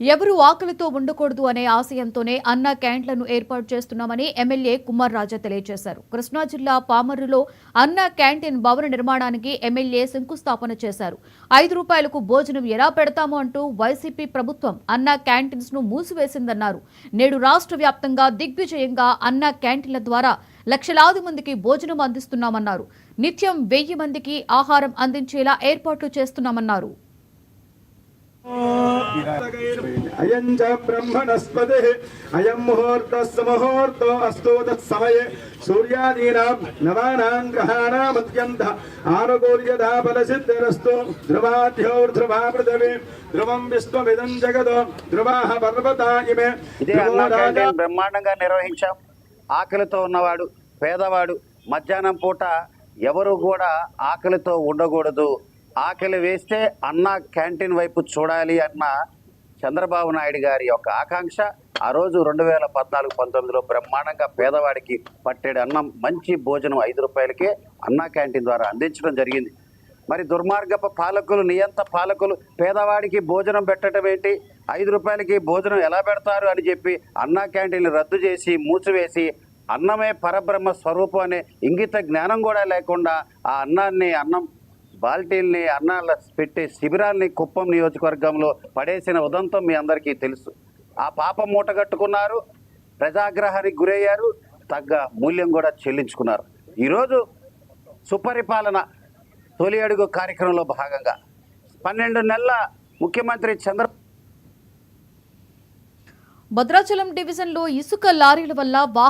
ఎవరు ఆకలితో ఉండకూడదు అనే ఆశయంతోనే అన్న క్యాంటీన్లను ఏర్పాటు చేస్తున్నామని ఎమ్మెల్యే కుమార్ రాజా తెలియజేశారు. కృష్ణా జిల్లా పామర్రులో అన్న క్యాంటీన్ భవన నిర్మాణానికి ఎమ్మెల్యే శంకుస్థాపన చేశారు. 5 రూపాయలకు భోజనం ఎలా పెడతామో అంటూ వైసీపీ ప్రభుత్వం అన్న క్యాంటీన్స్ ను మూసివేసిందన్నారు. నేడు రాష్ట్ర వ్యాప్తంగా దిగ్విజయంగా అన్న క్యాంటీన్ల ద్వారా లక్షలాది మందికి భోజనం అందిస్తున్నామన్నారు. నిత్యం 1000 మందికి ఆహారం అందించేలా ఏర్పాట్లు చేస్తున్నామన్నారు. అయం చ బ్రహ్మణస్పతి అయం ముహూర్తస్సుముహూర్తో అస్తు తత్సమయే సూర్యాదీనాం నవానాం గ్రహాణాం అత్యంత ఆనుకూల్యతా ఫలసిద్ధిరస్తు ధ్రువాధ్యోర్ధ్రువా పృథివీ ధ్రువం విశ్వమిదం జగదో ధ్రువాః పర్వతా ఇమే. ఇదే అన్న క్యాంటీన్ బ్రహ్మాండంగా నిర్వహించాం. ఆకలితో ఉన్నవాడు పేదవాడు మధ్యాహ్నం పూట ఎవరు కూడా ఆకలితో ఉండకూడదు, ఆకలి వేస్తే అన్న క్యాంటీన్ వైపు చూడాలి అన్న చంద్రబాబు నాయుడు గారి యొక్క ఆకాంక్ష ఆ రోజు 2014-19లో బ్రహ్మాండంగా పేదవాడికి పట్టేడు అన్నం మంచి భోజనం 5 రూపాయలకే అన్న క్యాంటీన్ ద్వారా అందించడం జరిగింది. మరి దుర్మార్గపు పాలకులు, నియంత పాలకులు పేదవాడికి భోజనం పెట్టడం ఏంటి, 5 రూపాయలకి భోజనం ఎలా పెడతారు అని చెప్పి అన్న క్యాంటీన్లు రద్దు చేసి మూసివేసి అన్నమే పరబ్రహ్మ స్వరూపం అనే ఇంగిత జ్ఞానం కూడా లేకుండా ఆ అన్నం బాల్టీల్ని అన్నాల పెట్టి శిబిరాల్ని కుప్పం నియోజకవర్గంలో పడేసిన ఉదంతం మీ అందరికీ తెలుసు. ఆ పాపం మూటగట్టుకున్నారు, ప్రజాగ్రహానికి గురయ్యారు, తగ్గ మూల్యం కూడా చెల్లించుకున్నారు. ఈరోజు సుపరిపాలన తొలి అడుగు కార్యక్రమంలో భాగంగా 12 నెలల ముఖ్యమంత్రి భద్రాచలం డివిజన్లో ఇసుక లారీల వల్ల వాహన